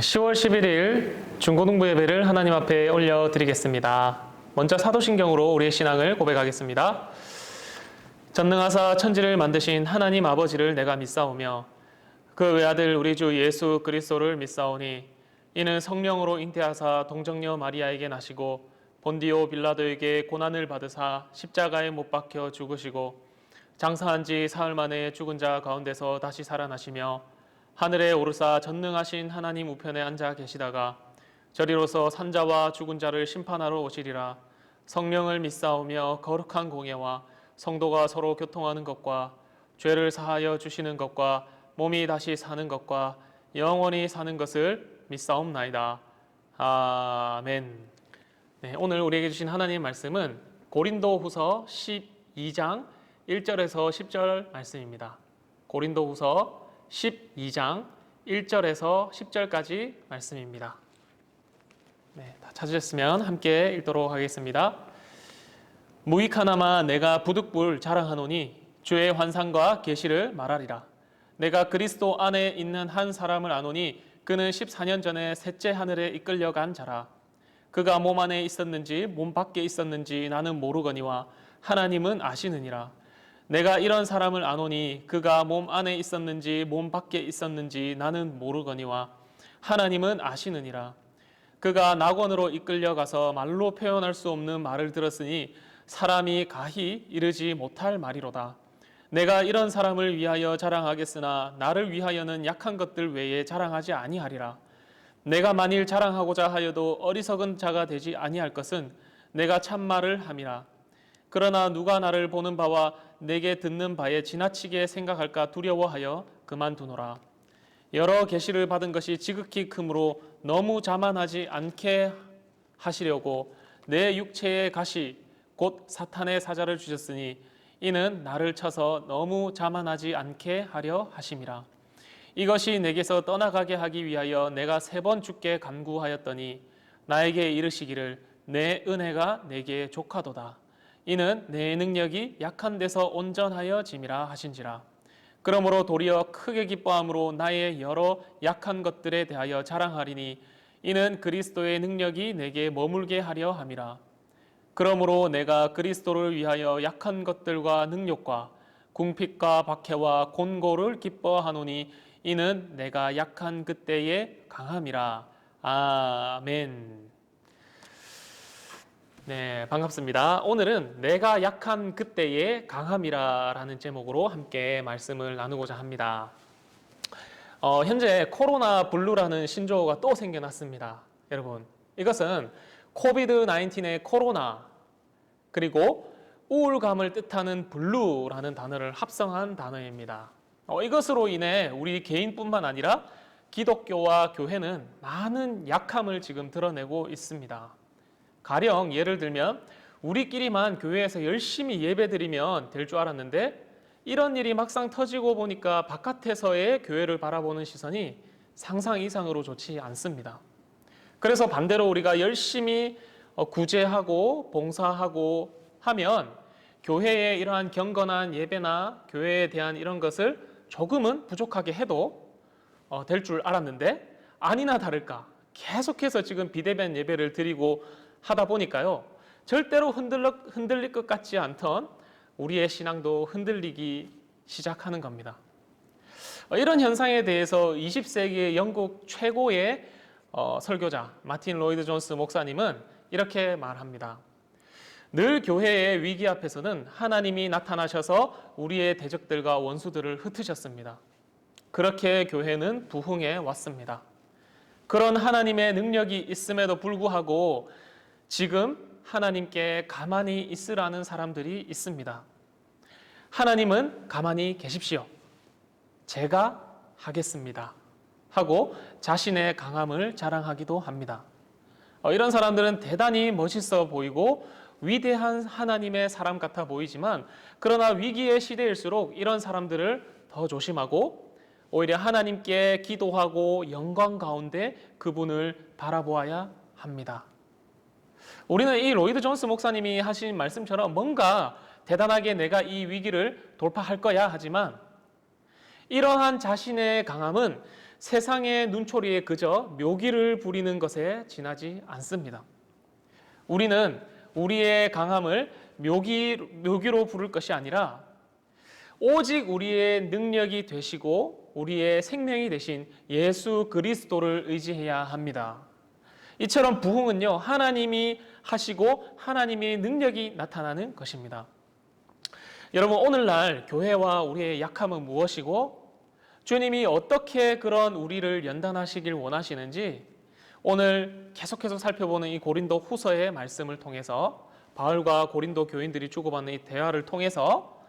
10월 11일 중고등부 예배를 하나님 앞에 올려드리겠습니다. 먼저 사도신경으로 우리의 신앙을 고백하겠습니다. 전능하사 천지를 만드신 하나님 아버지를 내가 믿사오며 그 외아들 우리 주 예수 그리스도를 믿사오니 이는 성령으로 잉태하사 동정녀 마리아에게 나시고 본디오 빌라도에게 고난을 받으사 십자가에 못 박혀 죽으시고 장사한 지 사흘 만에 죽은 자 가운데서 다시 살아나시며 하늘에 오르사 전능하신 하나님 우편에 앉아 계시다가 저리로서 산자와 죽은 자를 심판하러 오시리라. 성령을 믿사오며 거룩한 공예와 성도가 서로 교통하는 것과 죄를 사하여 주시는 것과 몸이 다시 사는 것과 영원히 사는 것을 믿사옵나이다. 아멘. 네, 오늘 우리에게 주신 하나님의 말씀은 고린도후서 12장 1절에서 10절 말씀입니다. 고린도후서 12장 1절에서 10절까지 말씀입니다. 네, 다 찾으셨으면 함께 읽도록 하겠습니다. 무익하나마 내가 부득불 자랑하노니 주의 환상과 계시를 말하리라. 내가 그리스도 안에 있는 한 사람을 아노니 그는 14년 전에 셋째 하늘에 이끌려간 자라. 그가 몸 안에 있었는지 몸 밖에 있었는지 나는 모르거니와 하나님은 아시느니라. 내가 이런 사람을 아노니 그가 몸 안에 있었는지 몸 밖에 있었는지 나는 모르거니와 하나님은 아시느니라. 그가 낙원으로 이끌려가서 말로 표현할 수 없는 말을 들었으니 사람이 가히 이르지 못할 말이로다. 내가 이런 사람을 위하여 자랑하겠으나 나를 위하여는 약한 것들 외에 자랑하지 아니하리라. 내가 만일 자랑하고자 하여도 어리석은 자가 되지 아니할 것은 내가 참말을 함이라. 그러나 누가 나를 보는 바와 내게 듣는 바에 지나치게 생각할까 두려워하여 그만두노라. 여러 계시를 받은 것이 지극히 크므로 너무 자만하지 않게 하시려고 내 육체의 가시 곧 사탄의 사자를 주셨으니 이는 나를 쳐서 너무 자만하지 않게 하려 하심이라. 이것이 내게서 떠나가게 하기 위하여 내가 3번 주께 간구하였더니 나에게 이르시기를 내 은혜가 내게 족하도다. 이는 내 능력이 약한 데서 온전하여 짐이라 하신지라. 그러므로 도리어 크게 기뻐함으로 나의 여러 약한 것들에 대하여 자랑하리니 이는 그리스도의 능력이 내게 머물게 하려 함이라. 그러므로 내가 그리스도를 위하여 약한 것들과 능욕과 궁핍과 박해와 곤고를 기뻐하노니 이는 내가 약한 그때의 강함이라. 아멘. 네, 반갑습니다. 오늘은 내가 약한 그때의 강함이라 라는 제목으로 함께 말씀을 나누고자 합니다. 현재 코로나 블루라는 신조어가 또 생겨났습니다. 여러분, 이것은 코비드-19의 코로나 그리고 우울감을 뜻하는 블루라는 단어를 합성한 단어입니다. 이것으로 인해 우리 개인뿐만 아니라 기독교와 교회는 많은 약함을 지금 드러내고 있습니다. 가령 예를 들면 우리끼리만 교회에서 열심히 예배드리면 될 줄 알았는데 이런 일이 막상 터지고 보니까 바깥에서의 교회를 바라보는 시선이 상상 이상으로 좋지 않습니다. 그래서 반대로 우리가 열심히 구제하고 봉사하고 하면 교회의 이러한 경건한 예배나 교회에 대한 이런 것을 조금은 부족하게 해도 될 줄 알았는데 아니나 다를까 계속해서 지금 비대면 예배를 드리고 하다 보니까요, 절대로 흔들릴 것 같지 않던 우리의 신앙도 흔들리기 시작하는 겁니다. 이런 현상에 대해서 20세기의 영국 최고의 설교자 마틴 로이드 존스 목사님은 이렇게 말합니다. 늘 교회의 위기 앞에서는 하나님이 나타나셔서 우리의 대적들과 원수들을 흩으셨습니다. 그렇게 교회는 부흥해 왔습니다. 그런 하나님의 능력이 있음에도 불구하고 지금 하나님께 가만히 있으라는 사람들이 있습니다. 하나님은 가만히 계십시오. 제가 하겠습니다. 하고 자신의 강함을 자랑하기도 합니다. 이런 사람들은 대단히 멋있어 보이고 위대한 하나님의 사람 같아 보이지만 그러나 위기의 시대일수록 이런 사람들을 더 조심하고 오히려 하나님께 기도하고 영광 가운데 그분을 바라보아야 합니다. 우리는 이 로이드 존스 목사님이 하신 말씀처럼 뭔가 대단하게 내가 이 위기를 돌파할 거야 하지만 이러한 자신의 강함은 세상의 눈초리에 그저 묘기를 부리는 것에 지나지 않습니다. 우리는 우리의 강함을 묘기로 부를 것이 아니라 오직 우리의 능력이 되시고 우리의 생명이 되신 예수 그리스도를 의지해야 합니다. 이처럼 부흥은요, 하나님이 하시고 하나님의 능력이 나타나는 것입니다. 여러분, 오늘날 교회와 우리의 약함은 무엇이고 주님이 어떻게 그런 우리를 연단하시길 원하시는지 오늘 계속해서 살펴보는 이 고린도 후서의 말씀을 통해서 바울과 고린도 교인들이 주고받는 이 대화를 통해서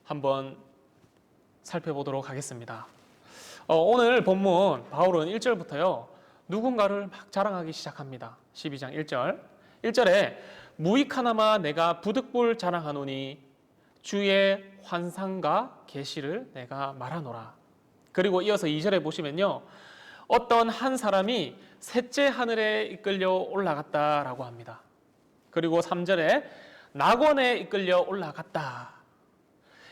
한번 살펴보도록 하겠습니다. 오늘 본문 바울은 1절부터요. 누군가를 막 자랑하기 시작합니다. 12장 1절. 1절에 무익하나마 내가 부득불 자랑하노니 주의 환상과 계시를 내가 말하노라. 그리고 이어서 2절에 보시면요. 어떤 한 사람이 셋째 하늘에 이끌려 올라갔다라고 합니다. 그리고 3절에 낙원에 이끌려 올라갔다.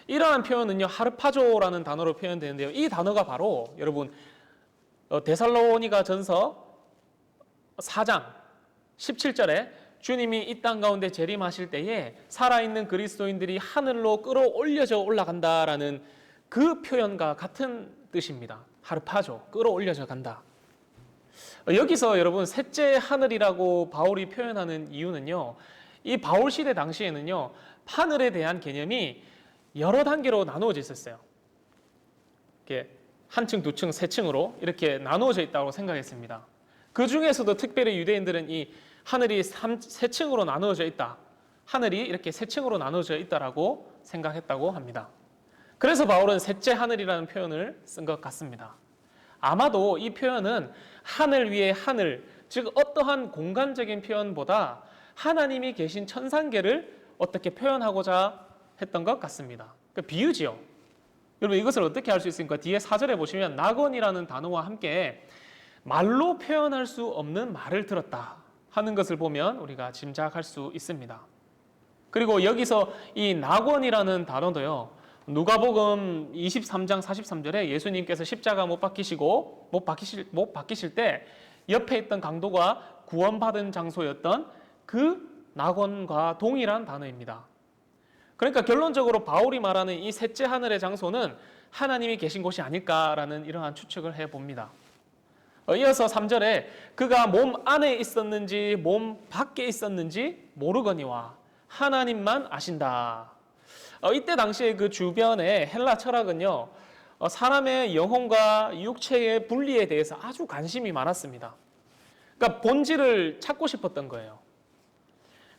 이러한 표현은요, 하르파조라는 단어로 표현되는데요. 이 단어가 바로 여러분 데살로니가 전서 4장 17절에 주님이 이 땅 가운데 재림하실 때에 살아있는 그리스도인들이 하늘로 끌어올려져 올라간다라는 그 표현과 같은 뜻입니다. 하르파조, 끌어올려져 간다. 여기서 여러분 셋째 하늘이라고 바울이 표현하는 이유는요, 이 바울 시대 당시에는요, 하늘에 대한 개념이 여러 단계로 나누어져 있었어요. 이렇게 한 층, 두 층, 세 층으로 이렇게 나누어져 있다고 생각했습니다. 그 중에서도 특별히 유대인들은 이 하늘이 세 층으로 나누어져 있다. 하늘이 이렇게 세 층으로 나누어져 있다라고 생각했다고 합니다. 그래서 바울은 셋째 하늘이라는 표현을 쓴 것 같습니다. 아마도 이 표현은 하늘 위에 하늘, 즉 어떠한 공간적인 표현보다 하나님이 계신 천상계를 어떻게 표현하고자 했던 것 같습니다. 그러니까 비유지요. 여러분 이것을 어떻게 할 수 있습니까? 뒤에 4절에 보시면 낙원이라는 단어와 함께 말로 표현할 수 없는 말을 들었다 하는 것을 보면 우리가 짐작할 수 있습니다. 그리고 여기서 이 낙원이라는 단어도요, 누가복음 23장 43절에 예수님께서 십자가 못 박히실 때 옆에 있던 강도가 구원받은 장소였던 그 낙원과 동일한 단어입니다. 그러니까 결론적으로 바울이 말하는 이 셋째 하늘의 장소는 하나님이 계신 곳이 아닐까라는 이러한 추측을 해봅니다. 이어서 3절에 그가 몸 안에 있었는지 몸 밖에 있었는지 모르거니와 하나님만 아신다. 이때 당시에 그 주변의 헬라 철학은요, 사람의 영혼과 육체의 분리에 대해서 아주 관심이 많았습니다. 그러니까 본질을 찾고 싶었던 거예요.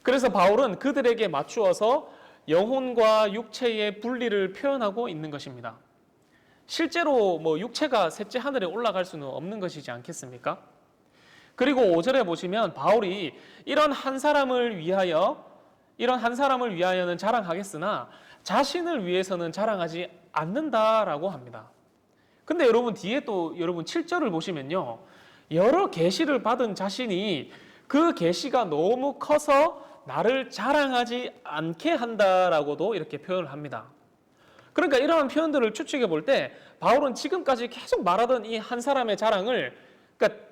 그래서 바울은 그들에게 맞추어서 영혼과 육체의 분리를 표현하고 있는 것입니다. 실제로 육체가 셋째 하늘에 올라갈 수는 없는 것이지 않겠습니까? 그리고 5절에 보시면 바울이 이런 한 사람을 위하여는 자랑하겠으나 자신을 위해서는 자랑하지 않는다라고 합니다. 근데 여러분 뒤에 또 여러분 7절을 보시면요, 여러 계시를 받은 자신이 그 계시가 너무 커서 나를 자랑하지 않게 한다라고도 이렇게 표현을 합니다. 그러니까 이러한 표현들을 추측해 볼 때 바울은 지금까지 계속 말하던 이 한 사람의 자랑을, 그러니까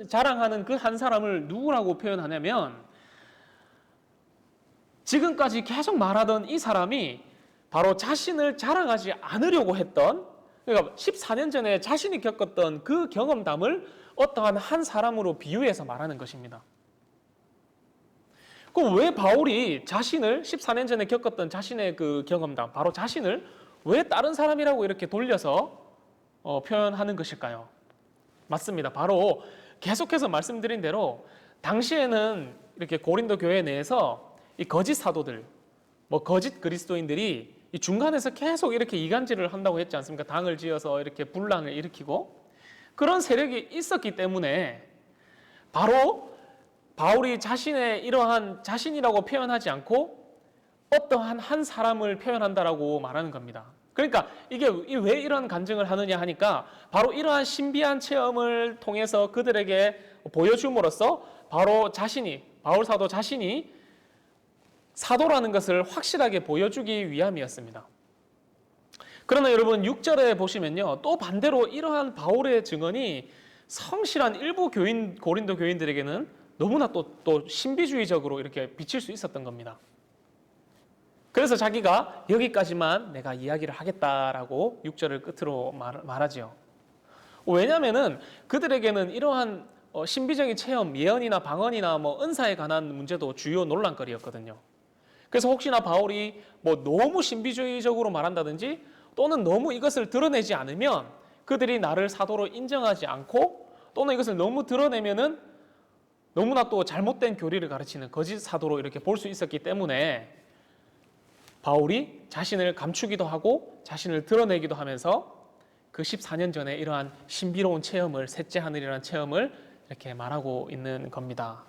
자랑하는 그 한 사람을 누구라고 표현하냐면 지금까지 계속 말하던 이 사람이 바로 자신을 자랑하지 않으려고 했던, 그러니까 14년 전에 자신이 겪었던 그 경험담을 어떠한 한 사람으로 비유해서 말하는 것입니다. 그럼 왜 바울이 자신을 14년 전에 겪었던 자신의 그 경험담, 바로 자신을 왜 다른 사람이라고 이렇게 돌려서 표현하는 것일까요? 맞습니다. 바로 계속해서 말씀드린 대로 당시에는 이렇게 고린도 교회 내에서 이 거짓 사도들, 거짓 그리스도인들이 이 중간에서 계속 이렇게 이간질을 한다고 했지 않습니까? 당을 지어서 이렇게 분란을 일으키고 그런 세력이 있었기 때문에 바로 바울이 자신의 이러한 자신이라고 표현하지 않고 어떠한 한 사람을 표현한다라고 말하는 겁니다. 그러니까 이게 왜 이런 간증을 하느냐 하니까 바로 이러한 신비한 체험을 통해서 그들에게 보여줌으로써 바로 바울 사도 자신이 사도라는 것을 확실하게 보여주기 위함이었습니다. 그러나 여러분 6절에 보시면요. 또 반대로 이러한 바울의 증언이 성실한 일부 교인, 고린도 교인들에게는 너무나 또 신비주의적으로 이렇게 비칠 수 있었던 겁니다. 그래서 자기가 여기까지만 내가 이야기를 하겠다라고 6절을 끝으로 말하지요. 왜냐하면은 그들에게는 이러한 신비적인 체험, 예언이나 방언이나 뭐 은사에 관한 문제도 주요 논란거리였거든요. 그래서 혹시나 바울이 뭐 너무 신비주의적으로 말한다든지 또는 너무 이것을 드러내지 않으면 그들이 나를 사도로 인정하지 않고 또는 이것을 너무 드러내면은 너무나 또 잘못된 교리를 가르치는 거짓 사도로 이렇게 볼 수 있었기 때문에 바울이 자신을 감추기도 하고 자신을 드러내기도 하면서 그 14년 전에 이러한 신비로운 체험을, 셋째 하늘이라는 체험을 이렇게 말하고 있는 겁니다.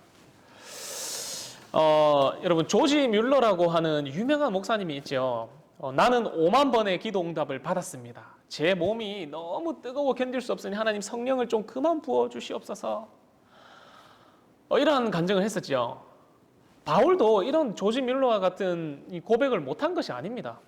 여러분 조지 뮬러라고 하는 유명한 목사님이 있죠. 나는 5만 번의 기도 응답을 받았습니다. 제 몸이 너무 뜨거워 견딜 수 없으니 하나님 성령을 좀 그만 부어 주시옵소서. 이러한 간증을 했었죠. 바울도 이런 조지 뮬러와 같은 고백을 못한 것이 아닙니다.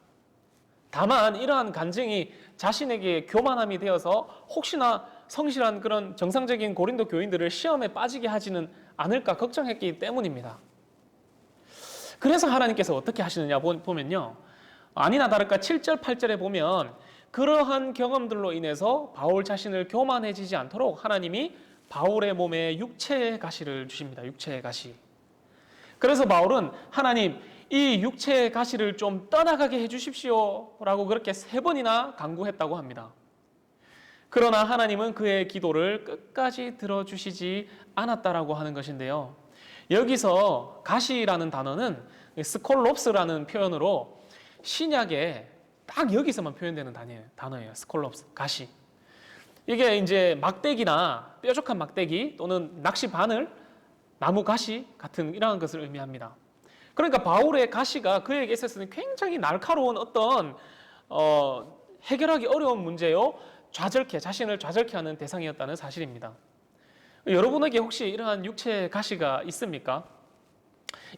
다만 이러한 간증이 자신에게 교만함이 되어서 혹시나 성실한 그런 정상적인 고린도 교인들을 시험에 빠지게 하지는 않을까 걱정했기 때문입니다. 그래서 하나님께서 어떻게 하시느냐 보면요. 아니나 다를까 7절, 8절에 보면 그러한 경험들로 인해서 바울 자신을 교만해지지 않도록 하나님이 바울의 몸에 육체의 가시를 주십니다. 육체의 가시. 그래서 바울은 하나님 이 육체의 가시를 좀 떠나가게 해주십시오 라고 그렇게 3번이나 간구했다고 합니다. 그러나 하나님은 그의 기도를 끝까지 들어주시지 않았다라고 하는 것인데요. 여기서 가시라는 단어는 스콜롭스라는 표현으로 신약에 딱 여기서만 표현되는 단어예요. 스콜롭스, 가시. 이게 이제 막대기나 뾰족한 막대기 또는 낚시 바늘, 나무 가시 같은 이러한 것을 의미합니다. 그러니까 바울의 가시가 그에게 있어서는 굉장히 날카로운 어떤 해결하기 어려운 문제요. 자신을 좌절케 하는 대상이었다는 사실입니다. 여러분에게 혹시 이러한 육체의 가시가 있습니까?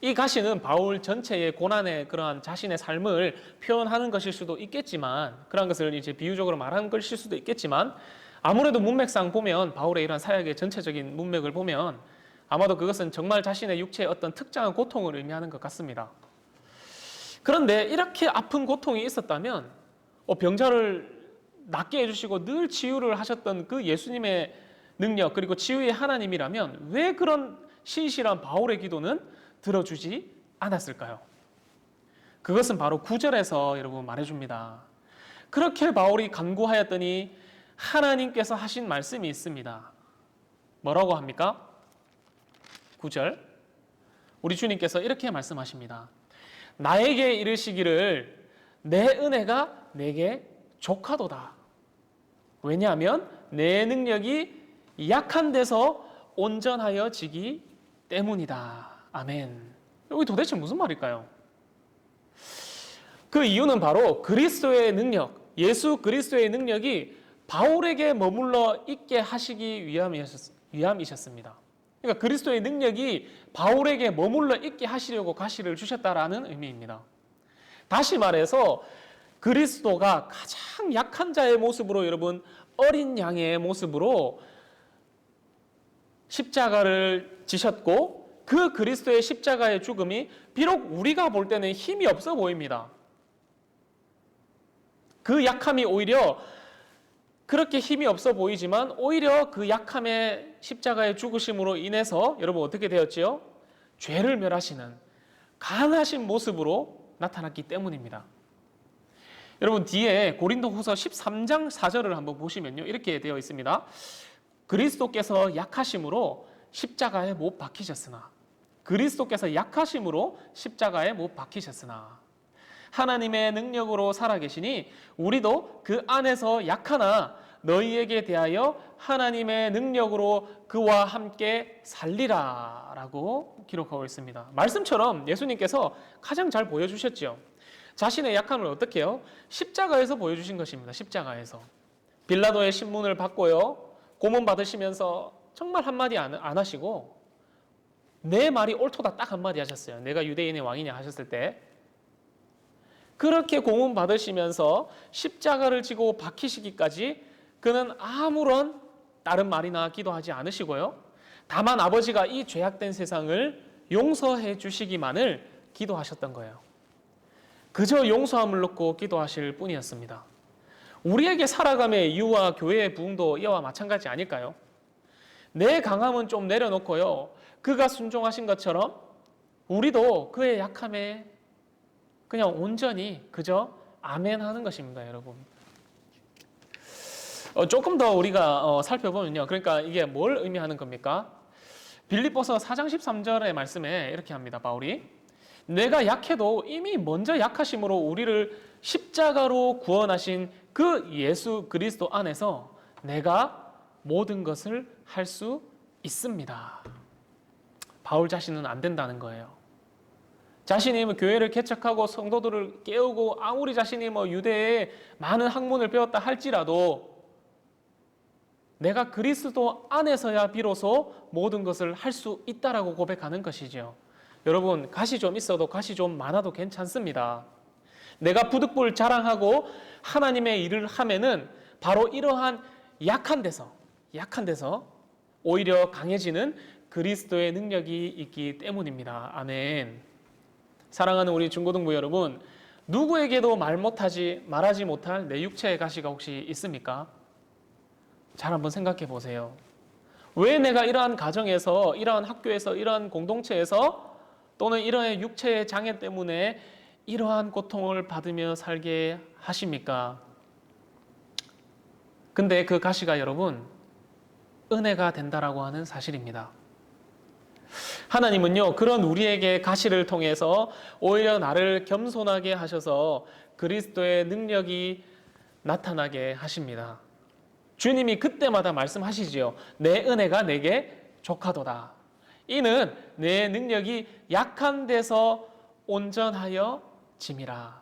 이 가시는 바울 전체의 고난의 그러한 자신의 삶을 표현하는 것일 수도 있겠지만, 그런 것을 이제 비유적으로 말한 것일 수도 있겠지만, 아무래도 문맥상 보면 바울의 이러한 사역의 전체적인 문맥을 보면 아마도 그것은 정말 자신의 육체의 어떤 특정한 고통을 의미하는 것 같습니다. 그런데 이렇게 아픈 고통이 있었다면 병자를 낫게 해주시고 늘 치유를 하셨던 그 예수님의 능력 그리고 치유의 하나님이라면 왜 그런 신실한 바울의 기도는 들어주지 않았을까요? 그것은 바로 9절에서 여러분 말해줍니다. 그렇게 바울이 간구하였더니 하나님께서 하신 말씀이 있습니다. 뭐라고 합니까? 9절 우리 주님께서 이렇게 말씀하십니다. 나에게 이르시기를 내 은혜가 내게 족하도다. 왜냐하면 내 능력이 약한 데서 온전하여지기 때문이다. 아멘. 여기 도대체 무슨 말일까요? 그 이유는 바로 그리스도의 능력, 예수 그리스도의 능력이 바울에게 머물러 있게 하시기 위함이셨습니다. 그러니까 그리스도의 능력이 바울에게 머물러 있게 하시려고 가시를 주셨다라는 의미입니다. 다시 말해서 그리스도가 가장 약한 자의 모습으로 여러분 어린 양의 모습으로 십자가를 지셨고 그 그리스도의 십자가의 죽음이 비록 우리가 볼 때는 힘이 없어 보입니다. 그 약함이 오히려 그렇게 힘이 없어 보이지만 오히려 그 약함의 십자가의 죽으심으로 인해서 여러분 어떻게 되었지요? 죄를 멸하시는 강하신 모습으로 나타났기 때문입니다. 여러분 뒤에 고린도후서 13장 4절을 한번 보시면요. 이렇게 되어 있습니다. 그리스도께서 약하심으로 십자가에 못 박히셨으나 그리스도께서 약하심으로 십자가에 못 박히셨으나 하나님의 능력으로 살아계시니 우리도 그 안에서 약하나 너희에게 대하여 하나님의 능력으로 그와 함께 살리라 라고 기록하고 있습니다. 말씀처럼 예수님께서 가장 잘 보여주셨죠. 자신의 약함을 어떻게 해요? 십자가에서 보여주신 것입니다. 십자가에서. 빌라도의 신문을 받고요. 고문 받으시면서 정말 한마디 안 하시고 내 말이 옳도다 딱 한마디 하셨어요. 내가 유대인의 왕이냐 하셨을 때 그렇게 고문 받으시면서 십자가를 지고 박히시기까지 그는 아무런 다른 말이나 기도하지 않으시고요. 다만 아버지가 이 죄악된 세상을 용서해 주시기만을 기도하셨던 거예요. 그저 용서함을 놓고 기도하실 뿐이었습니다. 우리에게 살아감의 이유와 교회의 부흥도 이와 마찬가지 아닐까요? 내 강함은 좀 내려놓고요. 그가 순종하신 것처럼 우리도 그의 약함에 그냥 온전히 그저 아멘 하는 것입니다, 여러분. 조금 더 우리가 살펴보면요. 그러니까 이게 뭘 의미하는 겁니까? 빌립보서 4장 13절의 말씀에 이렇게 합니다, 바울이. 내가 약해도 이미 먼저 약하심으로 우리를 십자가로 구원하신 그 예수 그리스도 안에서 내가 모든 것을 할 수 있습니다. 바울 자신은 안 된다는 거예요. 자신이 교회를 개척하고 성도들을 깨우고 아무리 자신이 유대의 많은 학문을 배웠다 할지라도 내가 그리스도 안에서야 비로소 모든 것을 할 수 있다라고 고백하는 것이죠. 여러분, 가시 좀 있어도 가시 좀 많아도 괜찮습니다. 내가 부득불 자랑하고 하나님의 일을 하면은 바로 이러한 약한 데서 오히려 강해지는 그리스도의 능력이 있기 때문입니다. 아멘. 사랑하는 우리 중고등부 여러분, 누구에게도 말하지 못할 내 육체의 가시가 혹시 있습니까? 잘 한번 생각해 보세요. 왜 내가 이러한 가정에서, 이러한 학교에서, 이러한 공동체에서 또는 이러한 육체의 장애 때문에 이러한 고통을 받으며 살게 하십니까? 근데 그 가시가 여러분, 은혜가 된다라고 하는 사실입니다. 하나님은요, 그런 우리에게 가시를 통해서 오히려 나를 겸손하게 하셔서 그리스도의 능력이 나타나게 하십니다. 주님이 그때마다 말씀하시지요. 내 은혜가 내게 족하도다. 이는 내 능력이 약한 데서 온전하여 짐이라.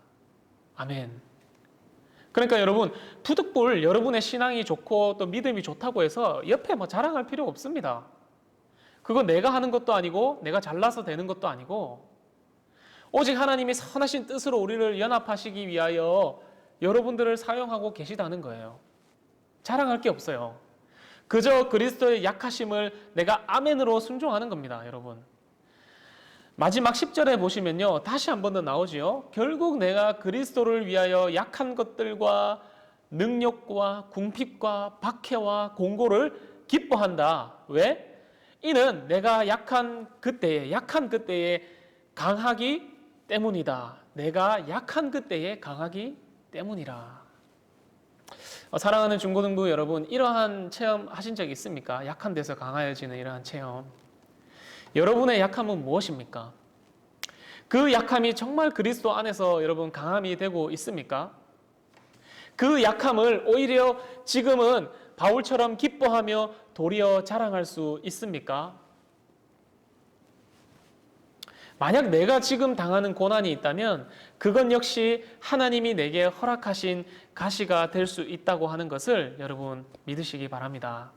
아멘. 그러니까 여러분, 부득불 여러분의 신앙이 좋고 또 믿음이 좋다고 해서 옆에 자랑할 필요 없습니다. 그거 내가 하는 것도 아니고 내가 잘나서 되는 것도 아니고 오직 하나님이 선하신 뜻으로 우리를 연합하시기 위하여 여러분들을 사용하고 계시다는 거예요. 자랑할 게 없어요. 그저 그리스도의 약하심을 내가 아멘으로 순종하는 겁니다, 여러분. 마지막 10절에 보시면요, 다시 한 번 더 나오지요. 결국 내가 그리스도를 위하여 약한 것들과 능력과 궁핍과 박해와 공고를 기뻐한다. 왜? 이는 내가 약한 그때에 강하기 때문이다. 내가 약한 그때에 강하기 때문이라. 사랑하는 중고등부 여러분, 이러한 체험 하신 적 있습니까? 약한 데서 강하여지는 이러한 체험. 여러분의 약함은 무엇입니까? 그 약함이 정말 그리스도 안에서 여러분 강함이 되고 있습니까? 그 약함을 오히려 지금은 바울처럼 기뻐하며 도리어 자랑할 수 있습니까? 만약 내가 지금 당하는 고난이 있다면 그건 역시 하나님이 내게 허락하신 가시가 될 수 있다고 하는 것을 여러분 믿으시기 바랍니다.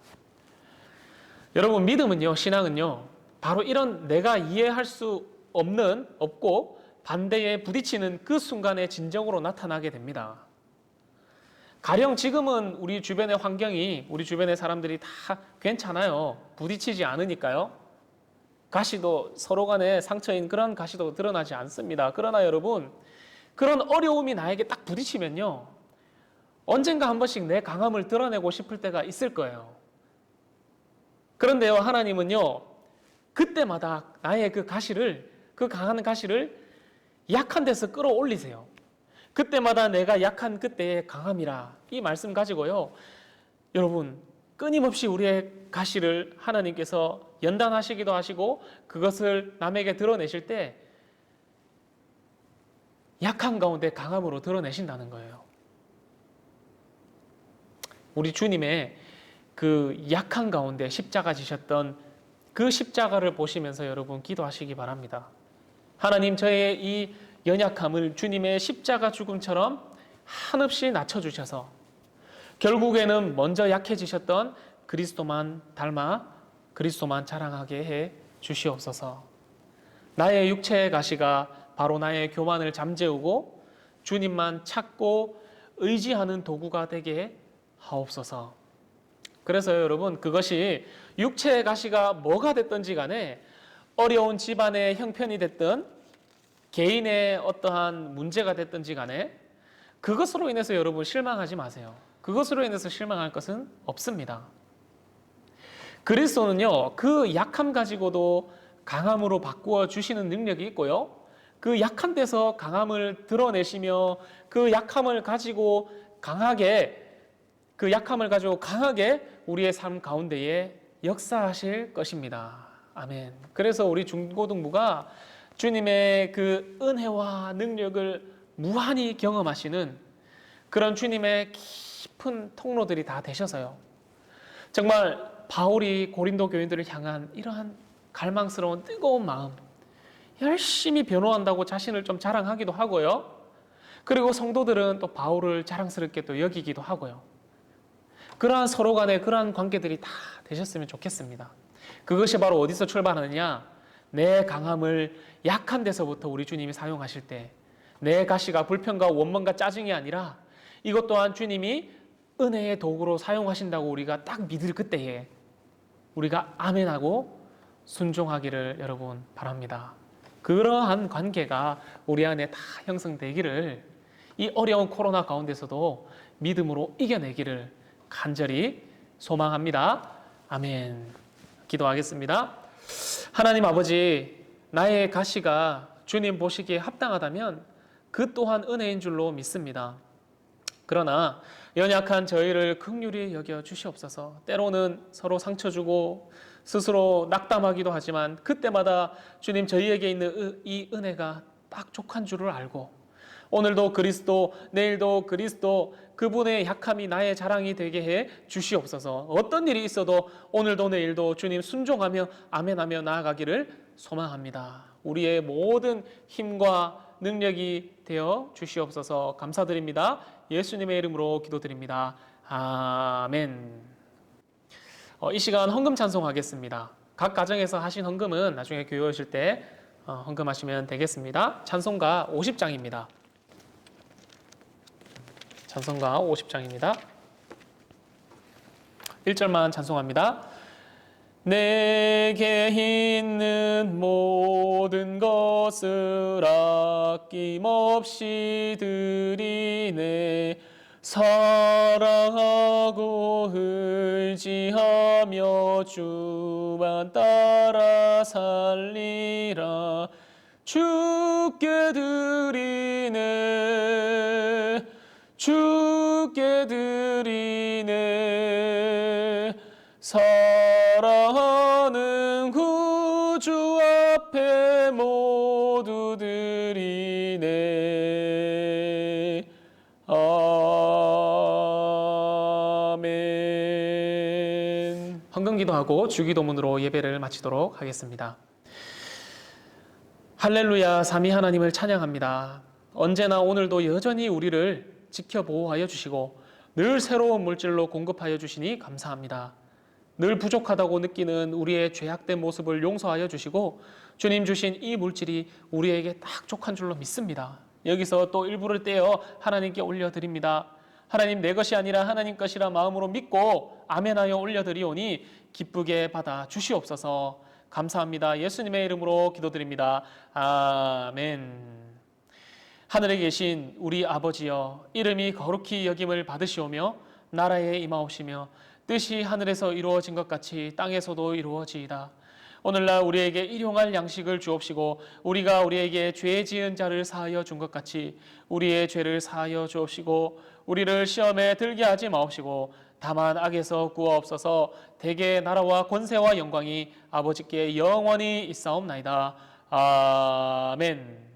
여러분, 믿음은요, 신앙은요, 바로 이런 내가 이해할 수 없고 반대에 부딪히는 그 순간에 진정으로 나타나게 됩니다. 가령 지금은 우리 주변의 환경이, 우리 주변의 사람들이 다 괜찮아요. 부딪히지 않으니까요. 가시도 서로 간에 상처인 그런 가시도 드러나지 않습니다. 그러나 여러분, 그런 어려움이 나에게 딱 부딪히면요, 언젠가 한 번씩 내 강함을 드러내고 싶을 때가 있을 거예요. 그런데요, 하나님은요, 그때마다 나의 그 강한 가시를 약한 데서 끌어올리세요. 그때마다 내가 약한 그때의 강함이라, 이 말씀 가지고요, 여러분 끊임없이 우리의 가시를 하나님께서 연단하시기도 하시고 그것을 남에게 드러내실 때 약한 가운데 강함으로 드러내신다는 거예요. 우리 주님의 그 약한 가운데 십자가 지셨던 그 십자가를 보시면서 여러분 기도하시기 바랍니다. 하나님, 저의 이 연약함을 주님의 십자가 죽음처럼 한없이 낮춰주셔서 결국에는 먼저 약해지셨던 그리스도만 닮아 그리스도만 자랑하게 해 주시옵소서. 나의 육체의 가시가 바로 나의 교만을 잠재우고 주님만 찾고 의지하는 도구가 되게 하옵소서. 그래서 여러분, 그것이 육체의 가시가 뭐가 됐든지 간에, 어려운 집안의 형편이 됐든 개인의 어떠한 문제가 됐든지 간에, 그것으로 인해서 여러분 실망하지 마세요. 그것으로 인해서 실망할 것은 없습니다. 그리스도는요, 그 약함 가지고도 강함으로 바꾸어 주시는 능력이 있고요, 그 약한 데서 강함을 드러내시며 그 약함을 가지고 강하게 우리의 삶 가운데에 역사하실 것입니다. 아멘. 그래서 우리 중고등부가 주님의 그 은혜와 능력을 무한히 경험하시는 그런 주님의 깊은 통로들이 다 되셔서요, 정말 바울이 고린도 교인들을 향한 이러한 갈망스러운 뜨거운 마음, 열심히 변호한다고 자신을 좀 자랑하기도 하고요, 그리고 성도들은 또 바울을 자랑스럽게 또 여기기도 하고요. 그러한 서로 간의 그러한 관계들이 다 되셨으면 좋겠습니다. 그것이 바로 어디서 출발하느냐? 내 강함을 약한 데서부터 우리 주님이 사용하실 때, 내 가시가 불평과 원망과 짜증이 아니라 이것 또한 주님이 은혜의 도구로 사용하신다고 우리가 딱 믿을 그때에 우리가 아멘하고 순종하기를 여러분 바랍니다. 그러한 관계가 우리 안에 다 형성되기를, 이 어려운 코로나 가운데서도 믿음으로 이겨내기를 간절히 소망합니다. 아멘. 기도하겠습니다. 하나님 아버지, 나의 가시가 주님 보시기에 합당하다면 그 또한 은혜인 줄로 믿습니다. 그러나 연약한 저희를 긍휼히 여겨 주시옵소서. 때로는 서로 상처 주고 스스로 낙담하기도 하지만 그때마다 주님, 저희에게 있는 이 은혜가 딱 족한 줄을 알고, 오늘도 그리스도, 내일도 그리스도, 그분의 약함이 나의 자랑이 되게 해 주시옵소서. 어떤 일이 있어도 오늘도 내일도 주님 순종하며 아멘하며 나아가기를 소망합니다. 우리의 모든 힘과 능력이 되어 주시옵소서. 감사드립니다. 예수님의 이름으로 기도드립니다. 아멘. 이 시간 헌금 찬송하겠습니다. 각 가정에서 하신 헌금은 나중에 교회 오실 때 헌금하시면 되겠습니다. 찬송가 50장입니다. 찬송가 50장입니다. 1절만 찬송합니다. 내게 있는 모든 것을 아낌없이 드리네. 사랑하고 의지하며 주만 따라 살리라. 주께 드리네, 주께 드리네. 사랑하는 구주 앞에 모두 드리네. 아멘. 헌금기도하고 주기도문으로 예배를 마치도록 하겠습니다. 할렐루야, 삼위 하나님을 찬양합니다. 언제나 오늘도 여전히 우리를 지켜 보호하여 주시고 늘 새로운 물질로 공급하여 주시니 감사합니다. 늘 부족하다고 느끼는 우리의 죄악된 모습을 용서하여 주시고 주님 주신 이 물질이 우리에게 딱 족한 줄로 믿습니다. 여기서 또 일부를 떼어 하나님께 올려드립니다. 하나님, 내 것이 아니라 하나님 것이라 마음으로 믿고 아멘하여 올려드리오니 기쁘게 받아 주시옵소서. 감사합니다. 예수님의 이름으로 기도드립니다. 아멘. 하늘에 계신 우리 아버지여, 이름이 거룩히 여김을 받으시오며 나라에 임하옵시며 뜻이 하늘에서 이루어진 것 같이 땅에서도 이루어지이다. 오늘날 우리에게 일용할 양식을 주옵시고 우리가 우리에게 죄 지은 자를 사하여 준 것 같이 우리의 죄를 사하여 주옵시고 우리를 시험에 들게 하지 마옵시고 다만 악에서 구하옵소서. 대개 나라와 권세와 영광이 아버지께 영원히 있사옵나이다. 아멘.